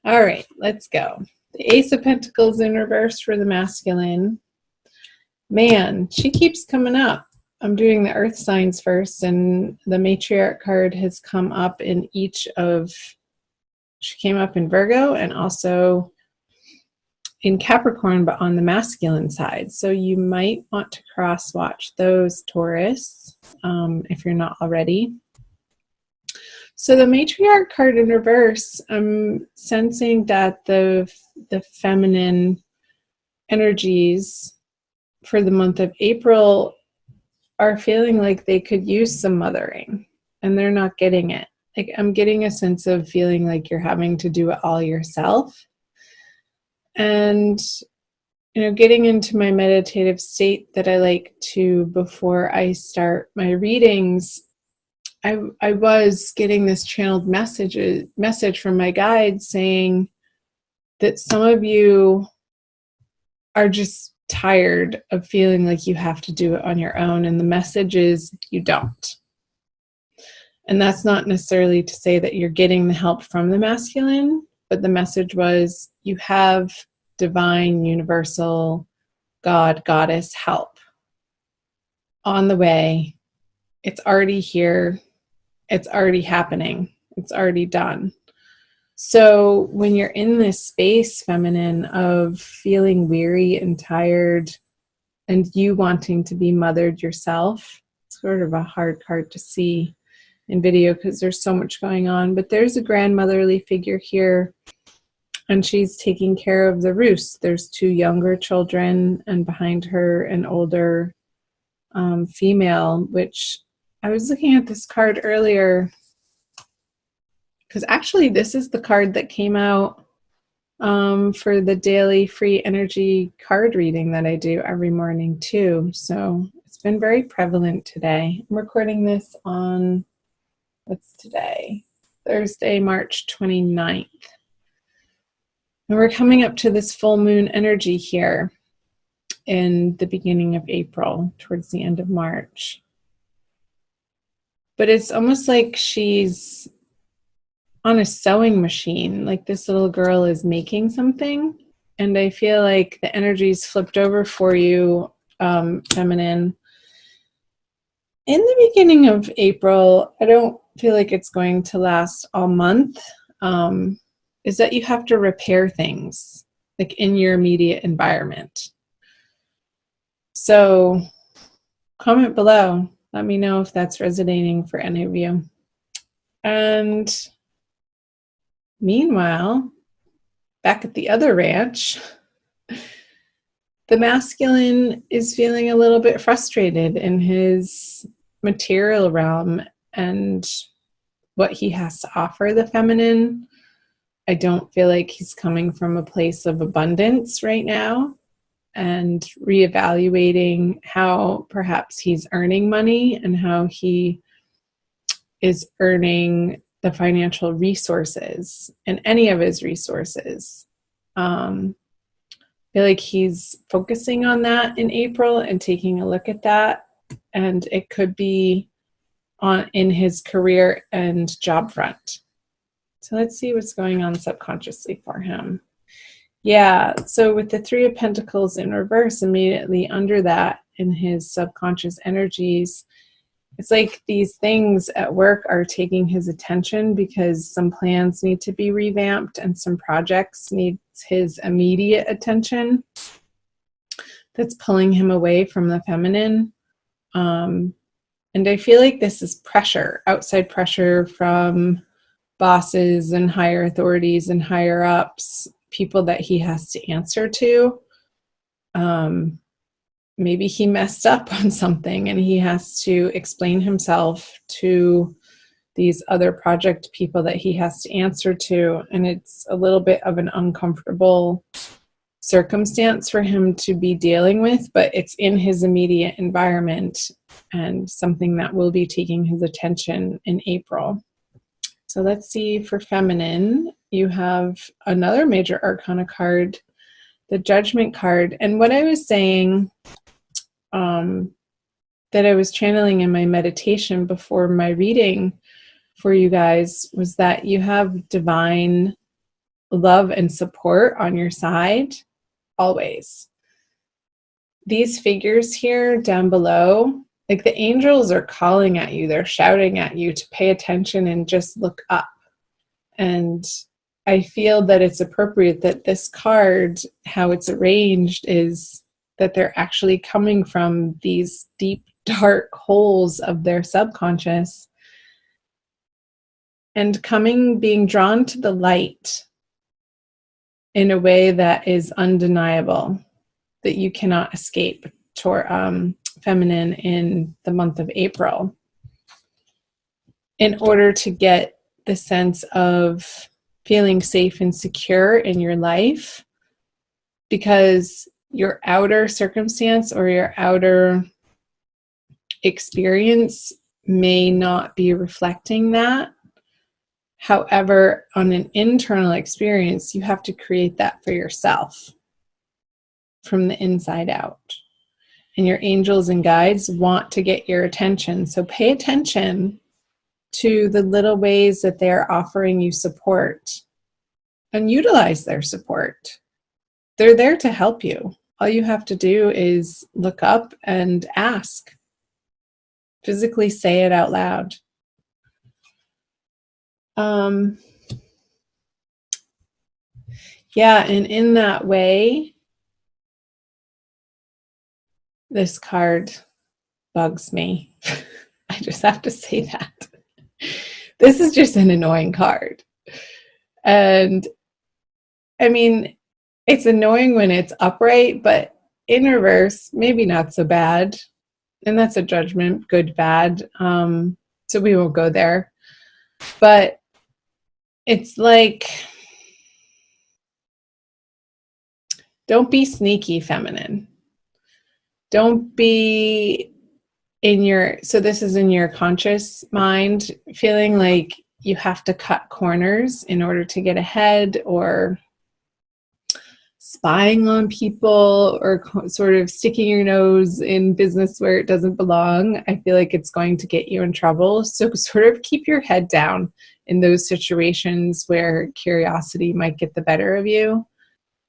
All right, let's go. The Ace of Pentacles in reverse for the masculine. Man, she keeps coming up. I'm doing the earth signs first, and the matriarch card has come up in each of, she came up in Virgo and also in Capricorn, but on the masculine side. So you might want to cross watch those, Taurus, if you're not already. So the matriarch card in reverse, I'm sensing that the feminine energies for the month of April are feeling like they could use some mothering, and they're not getting it. Like, I'm getting a sense of feeling like you're having to do it all yourself. And, you know, getting into my meditative state that I like to before I start my readings, I was getting this channeled message from my guide saying that some of you are just tired of feeling like you have to do it on your own, and the message is you don't. And that's not necessarily to say that you're getting the help from the masculine, but the message was you have divine, universal, God, goddess help on the way. It's already here. It's already happening. It's already done. So when you're in this space, feminine, of feeling weary and tired and you wanting to be mothered yourself, it's sort of a hard card to see in video because there's so much going on, but there's a grandmotherly figure here, and she's taking care of the roost. There's 2 younger children, and behind her an older female, which I was looking at this card earlier because actually this is the card that came out for the daily free energy card reading that I do every morning too. So it's been very prevalent today. I'm recording this on, what's today? Thursday, March 29th. And we're coming up to this full moon energy here in the beginning of April, towards the end of March. But it's almost like she's on a sewing machine, like this little girl is making something. And I feel like the energy's flipped over for you, feminine. In the beginning of April, I don't feel like it's going to last all month, is that you have to repair things like in your immediate environment. So comment below. Let me know if that's resonating for any of you. And meanwhile, back at the other ranch, the masculine is feeling a little bit frustrated in his material realm and what he has to offer the feminine. I don't feel like he's coming from a place of abundance right now, and reevaluating how perhaps he's earning money and how he is earning the financial resources and any of his resources. I feel like he's focusing on that in April and taking a look at that, and it could be in his career and job front. So let's see what's going on subconsciously for him. Yeah, so with the 3 of Pentacles in reverse, immediately under that in his subconscious energies, it's like these things at work are taking his attention because some plans need to be revamped and some projects need his immediate attention. That's pulling him away from the feminine. And I feel like this is pressure, outside pressure from bosses and higher authorities and higher ups, people that he has to answer to. Maybe he messed up on something and he has to explain himself to these other project people that he has to answer to. And it's a little bit of an uncomfortable circumstance for him to be dealing with, but it's in his immediate environment and something that will be taking his attention in April. So let's see for feminine. You have another major arcana card, the Judgment card. And what I was saying that I was channeling in my meditation before my reading for you guys was that you have divine love and support on your side, always. These figures here down below, like the angels are calling at you, they're shouting at you to pay attention and just look up. And I feel that it's appropriate that this card, how it's arranged, is that they're actually coming from these deep, dark holes of their subconscious and being drawn to the light in a way that is undeniable, that you cannot escape feminine in the month of April, in order to get the sense of feeling safe and secure in your life, because your outer circumstance or your outer experience may not be reflecting that. However, on an internal experience, you have to create that for yourself from the inside out. And your angels and guides want to get your attention. So pay attention to the little ways that they're offering you support and utilize their support. They're there to help you. All you have to do is look up and ask. Physically say it out loud. Yeah, and in that way, this card bugs me. I just have to say that. This is just an annoying card. And I mean, it's annoying when it's upright, but in reverse, maybe not so bad. And that's a judgment, good, bad. So we won't go there. But it's like, don't be sneaky feminine. Don't be so this is in your conscious mind, feeling like you have to cut corners in order to get ahead, or spying on people, or sort of sticking your nose in business where it doesn't belong. I feel like it's going to get you in trouble. So sort of keep your head down in those situations where curiosity might get the better of you,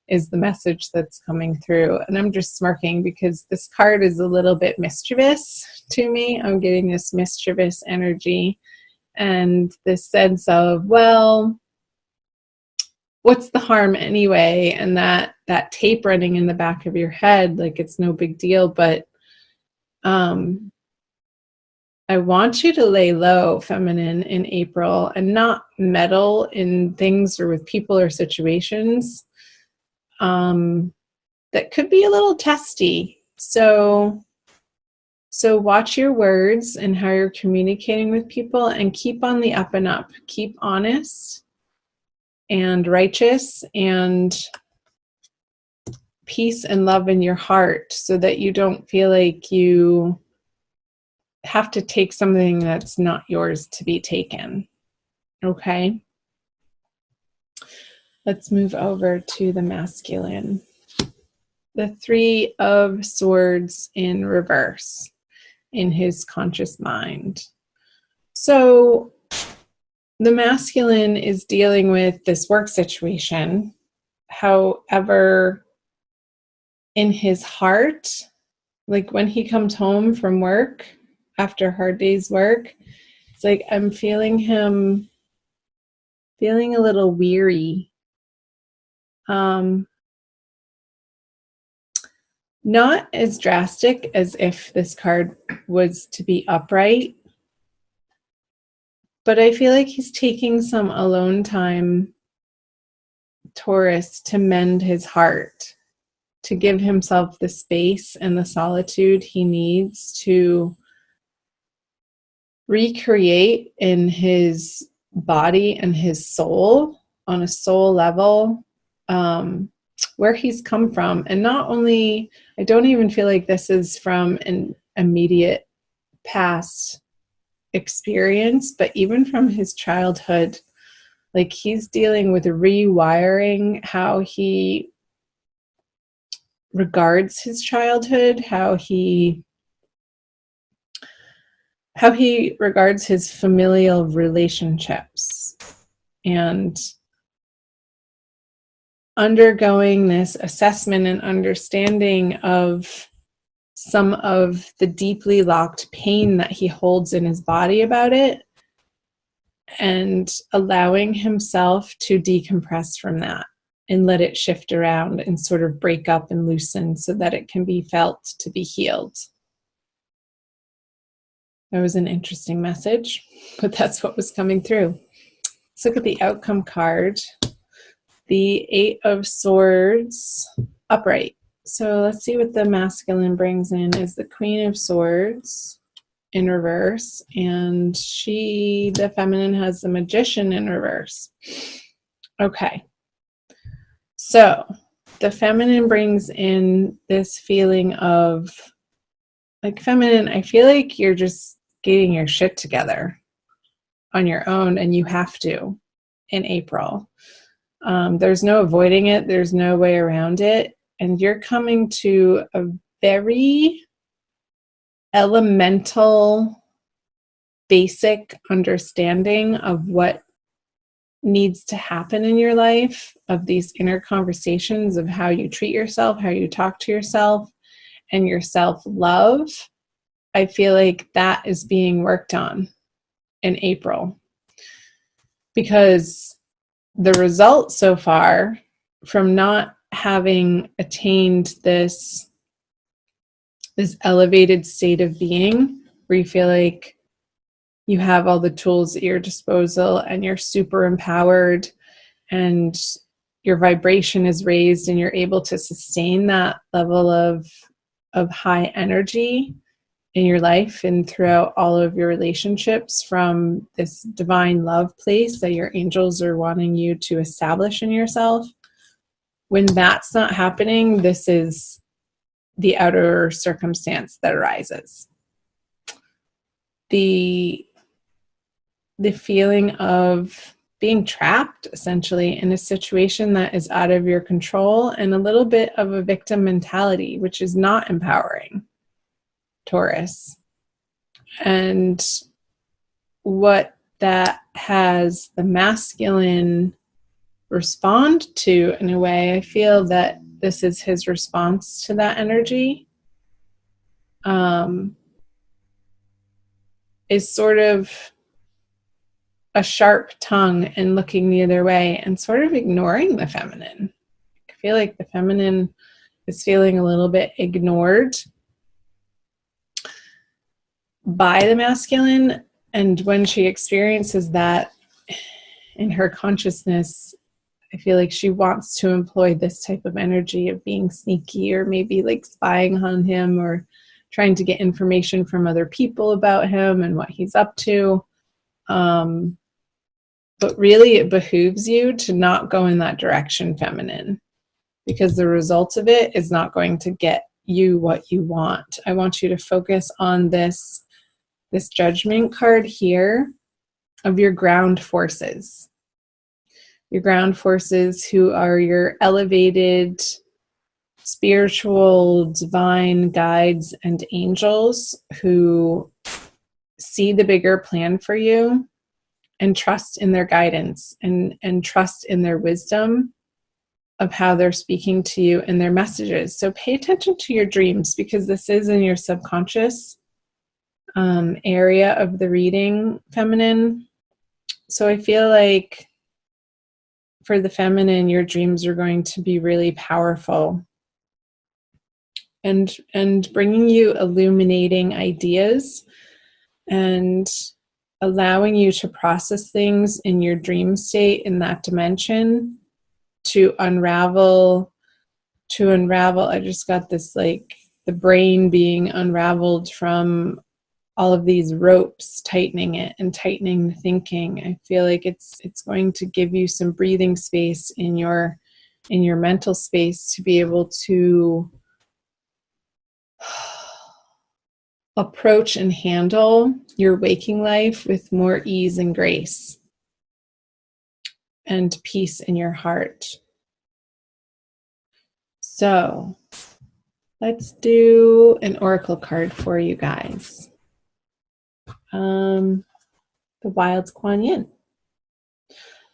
is the message that's coming through. And I'm just smirking because this card is a little bit mischievous to me. I'm getting this mischievous energy and this sense of, well, what's the harm anyway? And that tape running in the back of your head, like it's no big deal. But I want you to lay low, feminine, in April, and not meddle in things or with people or situations that could be a little testy. So watch your words and how you're communicating with people, and keep on the up and up. Keep honest and righteous and peace and love in your heart, so that you don't feel like you have to take something that's not yours to be taken. Okay? Let's move over to the masculine. The Three of Swords in reverse in his conscious mind. So the masculine is dealing with this work situation. However, in his heart, like when he comes home from work after a hard day's work, it's like I'm feeling him feeling a little weary. Not as drastic as if this card was to be upright, but I feel like he's taking some alone time, Taurus, to mend his heart, to give himself the space and the solitude he needs to recreate in his body and his soul, on a soul level, where he's come from. And not only, I don't even feel like this is from an immediate past experience, but even from his childhood. Like he's dealing with rewiring how he regards his childhood, how he regards his familial relationships. And undergoing this assessment and understanding of some of the deeply locked pain that he holds in his body about it, and allowing himself to decompress from that and let it shift around and sort of break up and loosen so that it can be felt to be healed. That was an interesting message, but that's what was coming through. Let's look at the outcome card. The 8 of Swords, upright. So let's see what the masculine brings in is the Queen of Swords in reverse, and the feminine, has the Magician in reverse. Okay. So the feminine brings in this feeling of, like, feminine, I feel like you're just getting your shit together on your own, and you have to in April. There's no avoiding it. There's no way around it. And you're coming to a very elemental, basic understanding of what needs to happen in your life, of these inner conversations of how you treat yourself, how you talk to yourself, and your self-love. I feel like that is being worked on in April, because the result so far from not having attained this elevated state of being where you feel like you have all the tools at your disposal and you're super empowered and your vibration is raised and you're able to sustain that level of high energy in your life and throughout all of your relationships, from this divine love place that your angels are wanting you to establish in yourself. When that's not happening, this is the outer circumstance that arises. The feeling of being trapped, essentially, in a situation that is out of your control, and a little bit of a victim mentality, which is not empowering, Taurus. And what that has the masculine respond to, in a way, I feel that this is his response to that energy, is sort of a sharp tongue and looking the other way and sort of ignoring the feminine. I feel like the feminine is feeling a little bit ignored by the masculine, and when she experiences that in her consciousness, I feel like she wants to employ this type of energy of being sneaky, or maybe like spying on him, or trying to get information from other people about him and what he's up to. But really, it behooves you to not go in that direction, feminine, because the result of it is not going to get you what you want. I want you to focus on this judgment card here of your ground forces. Your ground forces, who are your elevated spiritual divine guides and angels, who see the bigger plan for you and trust in their guidance and trust in their wisdom of how they're speaking to you and their messages. So pay attention to your dreams, because this is in your subconscious area of the reading, feminine. So I feel like for the feminine, your dreams are going to be really powerful and bringing you illuminating ideas and allowing you to process things in your dream state, in that dimension, to unravel. I just got this, like, the brain being unraveled from all of these ropes, tightening it and tightening the thinking. I feel like it's going to give you some breathing space in your mental space to be able to approach and handle your waking life with more ease and grace and peace in your heart. So let's do an oracle card for you guys. The Wild's Kuan Yin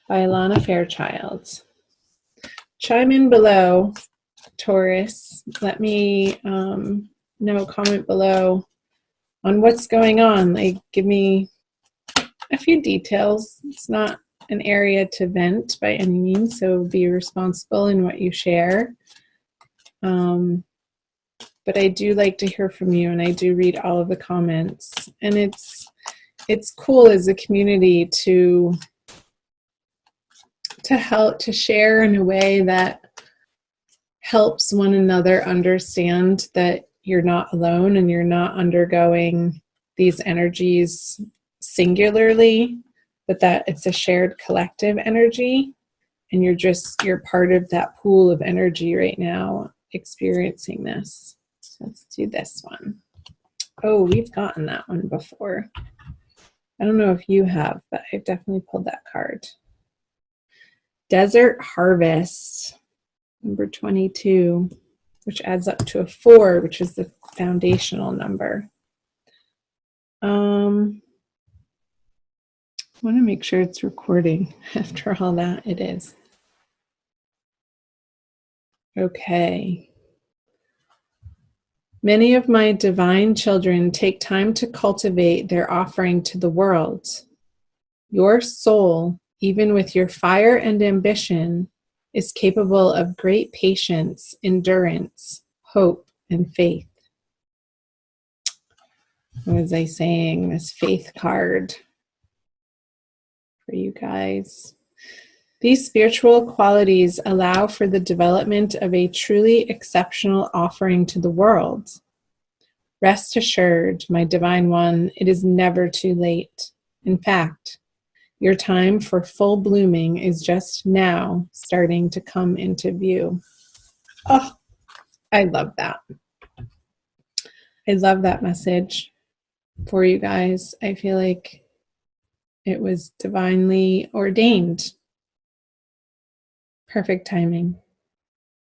by Alana Fairchild. Chime in below, Taurus. Let me know, comment below on what's going on. Like, give me a few details. It's not an area to vent by any means, so be responsible in what you share. But I do like to hear from you, and I do read all of the comments. And it's cool as a community to help, to share in a way that helps one another understand that you're not alone and you're not undergoing these energies singularly, but that it's a shared collective energy, and you're part of that pool of energy right now experiencing this. So let's do this one. Oh, we've gotten that one before. I don't know if you have, but I've definitely pulled that card. Desert Harvest, number 22, which adds up to a 4, which is the foundational number. I want to make sure it's recording. After all that, it is. Okay. Many of my divine children take time to cultivate their offering to the world. Your soul, even with your fire and ambition, is capable of great patience, endurance, hope, and faith. What was I saying? This faith card for you guys. These spiritual qualities allow for the development of a truly exceptional offering to the world. Rest assured, my divine one, it is never too late. In fact, your time for full blooming is just now starting to come into view. Oh, I love that. I love that message for you guys. I feel like it was divinely ordained. Perfect timing.